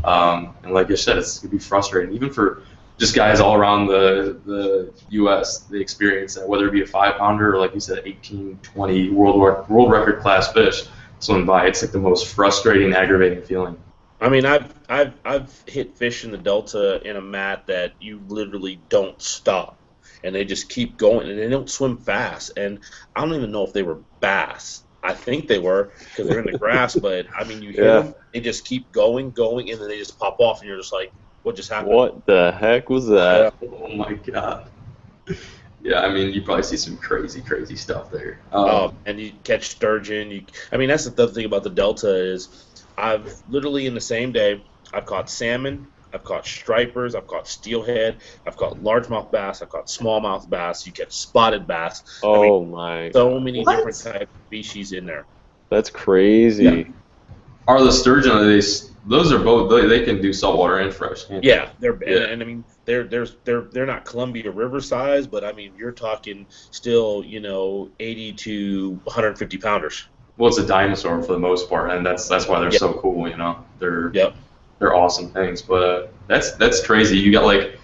And like I said, it's gonna be frustrating, even for just guys all around the U.S. They experience that, whether it be a 5-pounder or like you said, 18, 20 world record class fish swimming by. It's like the most frustrating, aggravating feeling.
I mean, I've hit fish in the Delta in a mat that you literally don't stop, and they just keep going, and they don't swim fast. And I don't even know if they were bass. I think they were because they're in the grass, but I mean, you hear them, they just keep going, and then they just pop off, and you're just like, what just happened?
What the heck was that?
Oh my god. Yeah, I mean, you probably see some crazy stuff there.
And you catch sturgeon. I mean, that's the thing about the Delta is I've literally in the same day, I've caught salmon, I've caught stripers, I've caught steelhead, I've caught largemouth bass, I've caught smallmouth bass, you catch spotted bass.
Oh my.
So many different types of species in there.
That's crazy.
Yeah. Are the sturgeon, those are both they can do saltwater and fresh. Can't they?
Yeah, and I mean they're not Columbia River size, but I mean you're talking still 80 to 150 pounders.
Well, it's a dinosaur for the most part, and that's why they're
Yep.
so cool. They're
Yep.
they're awesome things. But that's crazy. You got like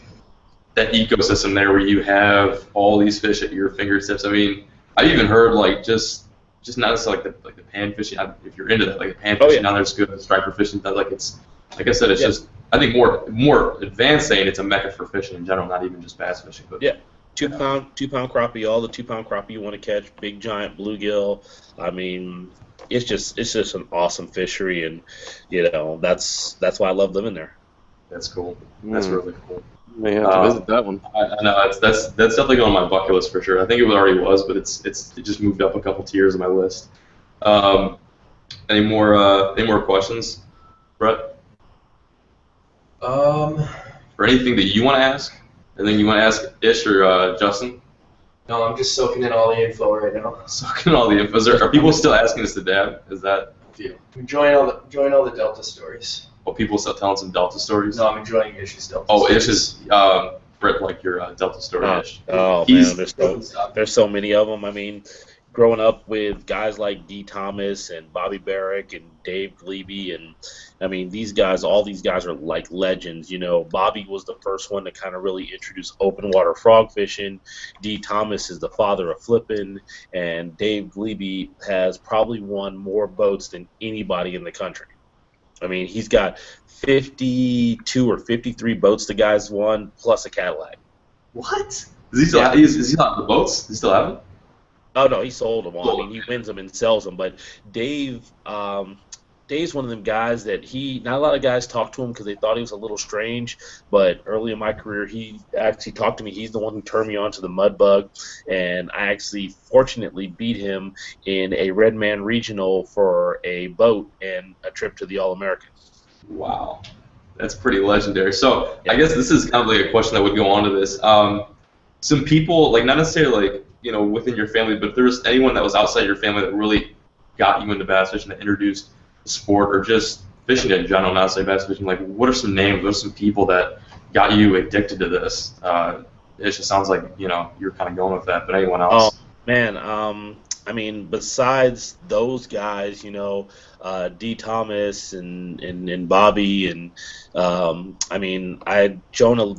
that ecosystem there where you have all these fish at your fingertips. I mean, I've even heard like just not necessarily like the pan fishing. If you're into that, like the pan
Oh,
fishing
yeah.
down there's good. The striper fishing, like it's like I said, it's
Yeah.
just I think more advanced saying it's a mecca for fishing in general, not even just bass fishing. But
Yeah. 2 pound crappie, all the 2 pound crappie you want to catch, big giant bluegill. I mean, it's just an awesome fishery, and that's why I love living there.
that's cool. That's really cool.
May have to visit that one.
I know that's definitely on my bucket list for sure. I think it already was, but it just moved up a couple tiers on my list. Any more questions, Brett? Or anything that you want to ask? Anything you want to ask Ish or Justin?
No, I'm just soaking in all the info right now.
Sucking all the info. Are people still asking us to dab? Is that
I'm enjoying all the Delta stories.
people still telling some Delta stories?
No, I'm enjoying Ish's Delta.
Oh,
stories.
Ish is Brett, like your Delta story. Ish.
Oh
He's-
man, there's so many of them. I mean, growing up with guys like D. Thomas and Bobby Barrick and Dave Glebe, and I mean all these guys are like legends. Bobby was the first one to kind of really introduce open water frog fishing. D. Thomas is the father of flipping, and Dave Glebe has probably won more boats than anybody in the country. I mean, he's got 52 or 53 boats the guy's won, plus a Cadillac.
What? Is he still? Is he not the boats? Does he still have them?
Oh no, he sold them all. I mean, he wins them and sells them. But Dave's one of them guys that not a lot of guys talk to him because they thought he was a little strange. But early in my career, he actually talked to me. He's the one who turned me on to the mud bug, and I actually fortunately beat him in a Redman Regional for a boat and a trip to the All American.
Wow, that's pretty legendary. So I guess this is kind of like a question that would go on to this. Some people, like not necessarily like within your family, but if there's anyone that was outside your family that really got you into bass fishing, that introduced the sport or just fishing in general, not say bass fishing, like what are some names, what are some people that got you addicted to this? It just sounds like you're kind of going with that, but anyone else?
Oh man, I mean, besides those guys, D. Thomas and Bobby, and I mean, I had Jonah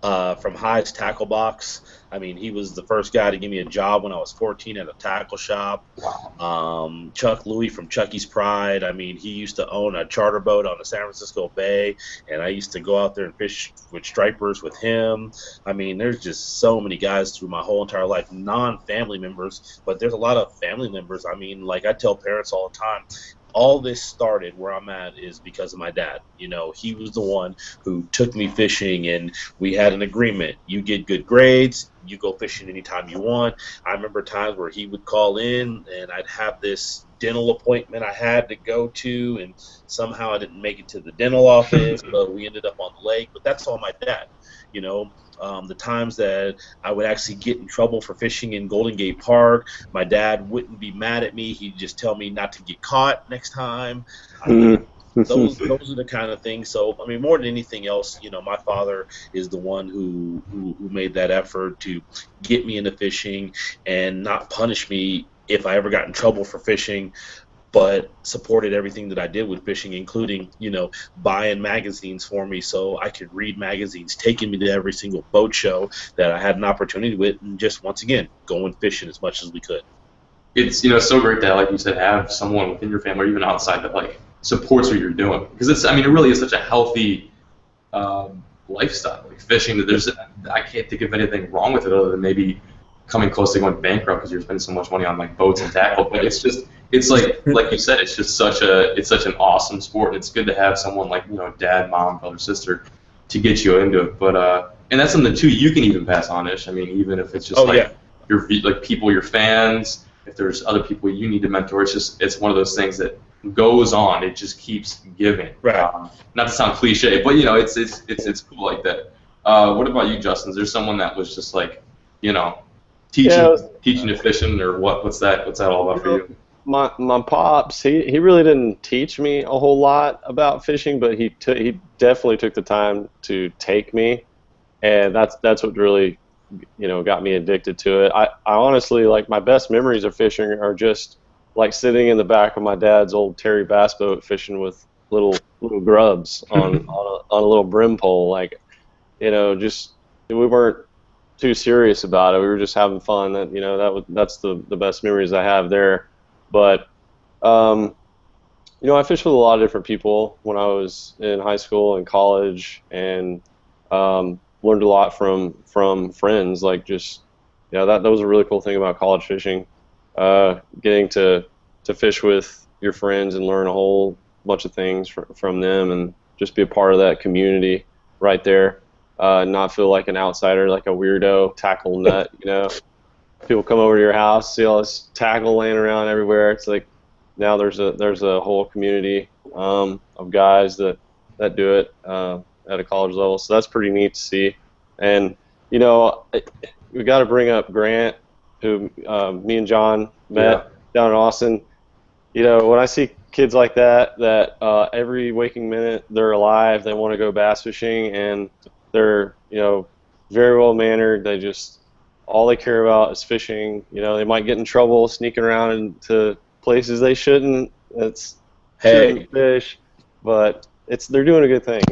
from High's Tackle Box. I mean, he was the first guy to give me a job when I was 14 at a tackle shop.
Wow.
Chuck Louie from Chucky's Pride. I mean, he used to own a charter boat on the San Francisco Bay, and I used to go out there and fish with stripers with him. I mean, there's just so many guys through my whole entire life, non-family members, but there's a lot of family members. I mean, like I tell parents all the time, all this started where I'm at is because of my dad. He was the one who took me fishing, and we had an agreement. You get good grades, you go fishing anytime you want. I remember times where he would call in, and I'd have this dental appointment I had to go to, and somehow I didn't make it to the dental office, but we ended up on the lake. But that's all my dad. The times that I would actually get in trouble for fishing in Golden Gate Park, my dad wouldn't be mad at me. He'd just tell me not to get caught next time. Those are the kind of things. So, I mean, more than anything else, my father is the one who made that effort to get me into fishing and not punish me if I ever got in trouble for fishing, but supported everything that I did with fishing, including, buying magazines for me so I could read magazines, taking me to every single boat show that I had an opportunity with, and just, once again, going fishing as much as we could.
It's so great to, like you said, have someone within your family or even outside that like supports what you're doing, because it really is such a healthy lifestyle, like fishing. That I can't think of anything wrong with it other than maybe coming close to going bankrupt because you're spending so much money on like boats and tackle. But it's like you said, it's just such an awesome sport, and it's good to have someone like dad, mom, brother, sister to get you into it. But and that's something too you can even pass on, Ish. I mean, even if it's just your like people, your fans. If there's other people you need to mentor, it's one of those things that goes on. It just keeps giving.
Right.
Not to sound cliche, but it's cool like that. What about you, Justin? Is there someone that was just like teaching to fishing, or what's that all about for you?
my pops, he really didn't teach me a whole lot about fishing, but he definitely took the time to take me, and that's what really, got me addicted to it. I honestly, like, my best memories of fishing are just like sitting in the back of my dad's old Terry bass boat fishing with little grubs on a little brim pole, like, just we weren't too serious about it. We were just having fun. That's the best memories I have there. But I fished with a lot of different people when I was in high school and college, and learned a lot from friends. Like, just that was a really cool thing about college fishing, getting to fish with your friends and learn a whole bunch of things from them, and just be a part of that community right there. Not feel like an outsider, like a weirdo tackle nut. People come over to your house, see all this tackle laying around everywhere. It's like now there's a whole community of guys that do it at a college level. So that's pretty neat to see. And we got to bring up Grant, who me and John met down in Austin. When I see kids like that every waking minute they're alive, they want to go bass fishing, and they're very well mannered. They just, all they care about is fishing. They might get in trouble sneaking around into places they shouldn't. Shouldn't fish, but they're doing a good thing.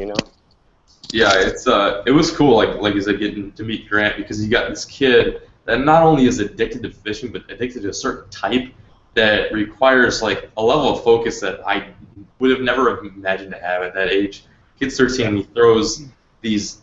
Yeah, it was cool, like you said, getting to meet Grant, because you got this kid that not only is addicted to fishing, but addicted to a certain type that requires like a level of focus that I would have never imagined to have at that age. Kid's 13 and he throws these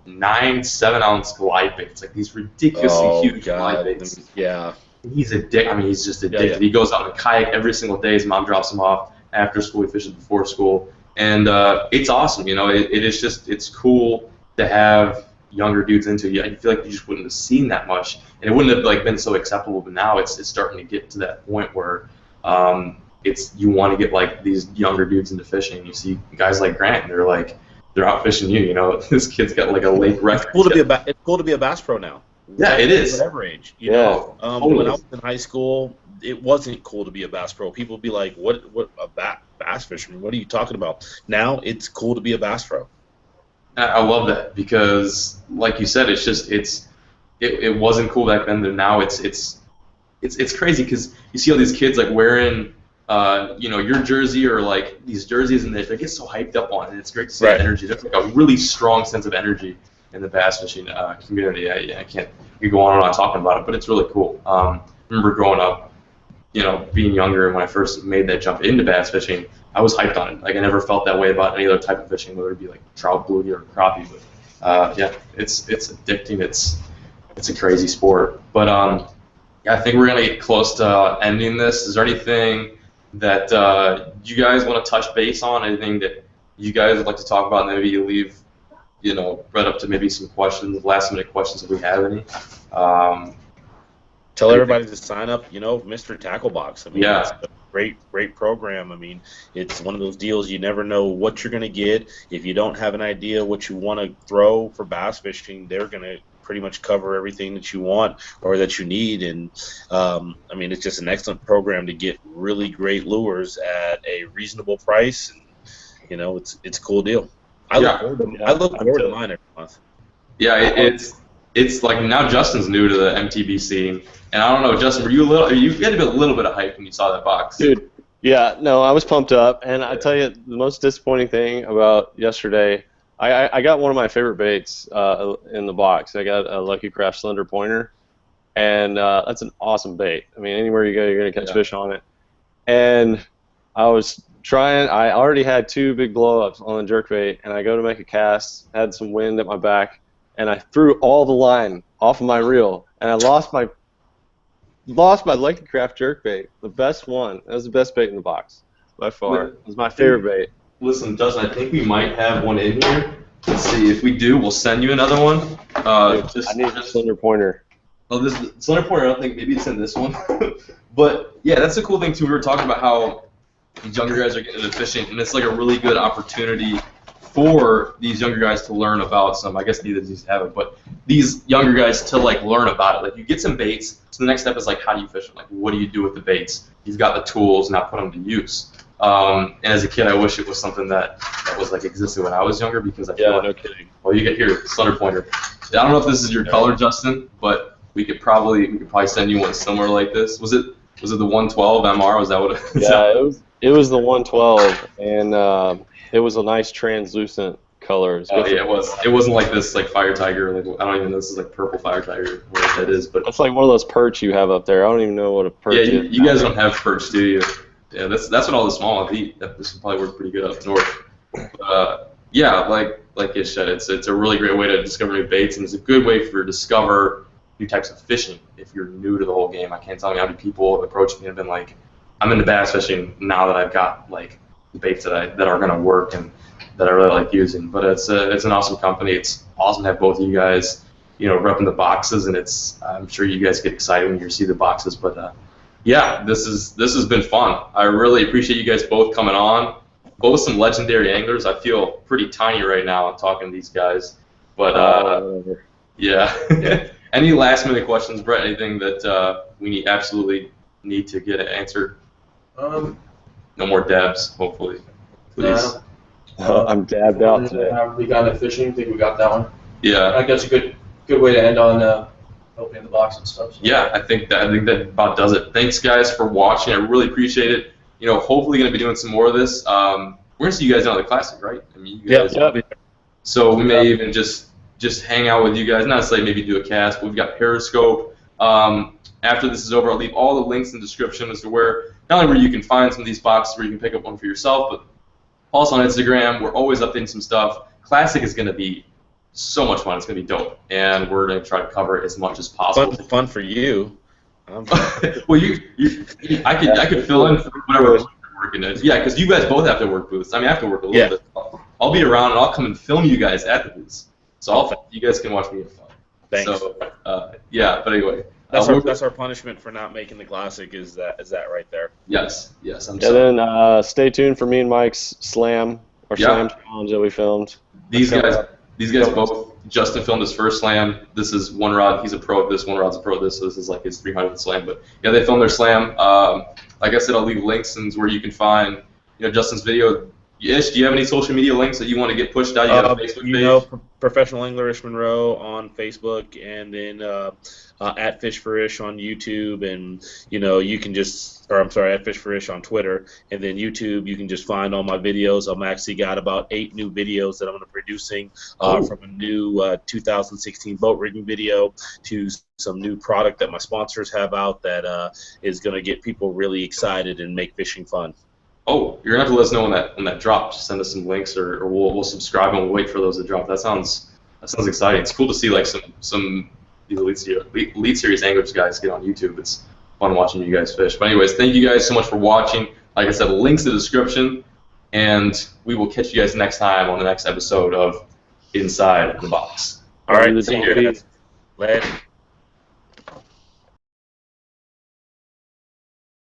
7-ounce glide baits, like these ridiculously huge glide baits.
Yeah.
He's addicted. I mean, he's just addicted.
Yeah.
He goes out on a kayak every single day. His mom drops him off after school. He fishes before school, and it's awesome. It's cool to have younger dudes into it. I feel like you just wouldn't have seen that much, and it wouldn't have been so acceptable. But now it's starting to get to that point where you want to get like these younger dudes into fishing. You see guys like Grant, and they're out fishing you. This kid's got like a lake record.
It's cool to be a bass pro now.
Yeah, it is.
Whatever age.
Totally.
When I was in high school, it wasn't cool to be a bass pro. People would be like, "What a bass fisherman? What are you talking about?" Now it's cool to be a bass pro.
I love that, because, like you said, it wasn't cool back then. But now it's crazy, because you see all these kids like wearing your jersey, or like these jerseys, and they get so hyped up on it. It's great to see that energy. There's like a really strong sense of energy in the bass fishing community. I can't go on and on talking about it, but it's really cool. I remember growing up, being younger, and when I first made that jump into bass fishing, I was hyped on it. Like, I never felt that way about any other type of fishing, whether it be like trout, bluegie, or crappie. But it's addicting. It's a crazy sport. But I think we're gonna get close to ending this. Is there anything that you guys want to touch base on? Anything that you guys would like to talk about? And maybe you leave, right up to maybe some questions, last-minute questions if we have any.
Tell everybody to sign up, Mr. Tacklebox. I mean,
Yeah.
It's a great program. I mean, it's one of those deals you never know what you're going to get. If you don't have an idea what you want to throw for bass fishing, they're going to pretty much cover everything that you want or that you need. And, I mean, it's just an excellent program to get really great lures at a reasonable price. And, it's a cool deal. I look forward to mine every month.
Yeah, it's like now Justin's new to the MTB scene, and I don't know, Justin, you had a little bit of hype when you saw that box?
Dude, yeah, no, I was pumped up, and I tell you, the most disappointing thing about yesterday, I got one of my favorite baits in the box. I got a Lucky Craft Slender Pointer, and that's an awesome bait. I mean, anywhere you go, you're going to catch fish on it. And I was trying, I already had 2 big blow-ups on the jerkbait, and I go to make a cast, had some wind at my back, and I threw all the line off of my reel, and I lost my Lucky Craft jerkbait, the best one. That was the best bait in the box by far. It was my favorite bait.
Listen, Justin, I think we might have one in here. Let's see. If we do, we'll send you another one.
I need a Slender Pointer.
Oh, this Slender Pointer, I don't think, maybe it's in this one. But, yeah, that's the cool thing, too. We were talking about how these younger guys are getting into fishing, and it's like a really good opportunity for these younger guys to learn about some, I guess neither of these have it, but these younger guys to like learn about it. Like you get some baits, so the next step is like how do you fish them? Like what do you do with the baits? You've got the tools, now put them to use. And as a kid, I wish it was something that was like existed when I was younger because I feel like,
no kidding.
well, you get here, Thunder Pointer. I don't know if this is your color, Justin, but we could probably send you one similar like this. Was it the 112 MR? Was that what it was?
Yeah, it was the 112, and it was a nice translucent color.
Oh yeah, it was. It wasn't like this like Fire Tiger. Like I don't even know this is like purple Fire Tiger. What that is, but
it's like one of those perch you have up there. I don't even know what a perch is.
Yeah, you guys don't have perch, do you? Yeah, that's what all the smallmouth eat. This would probably work pretty good up north. Yeah, like Ish said, it's a really great way to discover new baits, and it's a good way for discover new types of fishing if you're new to the whole game. I can't tell you how many people have approached me and been like, I'm into bass fishing now that I've got like the baits that are gonna work and that I really like using. But it's an awesome company. It's awesome to have both of you guys, repping the boxes, and I'm sure you guys get excited when you see the boxes. But yeah, this has been fun. I really appreciate you guys both coming on. Both some legendary anglers. I feel pretty tiny right now talking to these guys. But yeah. Any last minute questions, Brett? Anything that we absolutely need to get answered? No more dabs, hopefully. Please.
I'm dabbed out today.
Have we got into fishing? Think we got that one?
Yeah.
I think that's a good way to end on opening the box and stuff. So.
Yeah, I think that about does it. Thanks guys for watching. I really appreciate it. Hopefully going to be doing some more of this. We're going to see you guys down at the Classic, right? I mean, you guys.
Yep.
So we may even just hang out with you guys. Not necessarily maybe do a cast, but we've got Periscope. After this is over, I'll leave all the links in the description as to not only where you can find some of these boxes where you can pick up one for yourself, but also on Instagram. We're always updating some stuff. Classic is going to be so much fun. It's going to be dope, and we're going to try to cover it as much as possible.
Fun for you.
Well, I could fill in for whatever you're working at. Yeah, because you guys both have to work booths. I mean, I have to work a little bit. I'll be around, and I'll come and film you guys at the booths. So you guys can watch me have fun.
Thanks.
So, yeah, but anyway.
That's our punishment for not making the Classic is that right there.
Yes, I'm sorry.
And then stay tuned for me and Mike's slam challenge that we filmed.
These guys both. Justin filmed his first slam. This is one rod. He's a pro at this. One rod's a pro at this. So this is like his 300th slam. But yeah, they filmed their slam. Like I said, I'll leave links and where you can find Justin's video. Ish, do you have any social media links that you want to get pushed out? You got a Facebook page?
Professional Angler Ish Monroe on Facebook, and then at Fish for Ish on YouTube, and you can at Fish for Ish on Twitter, and then YouTube you can just find all my videos. I'm actually got about 8 new videos that I'm going to be producing, from a new 2016 boat rigging video to some new product that my sponsors have out that is going to get people really excited and make fishing fun.
Oh, you're gonna have to let us know when that drops. Send us some links, or we'll subscribe and we'll wait for those to drop. That sounds exciting. It's cool to see like some Elite Series Anglers guys get on YouTube. It's fun watching you guys fish. But anyways, thank you guys so much for watching. Like I said, links in the description, and we will catch you guys next time on the next episode of Inside the Box.
All right, see you guys. Later.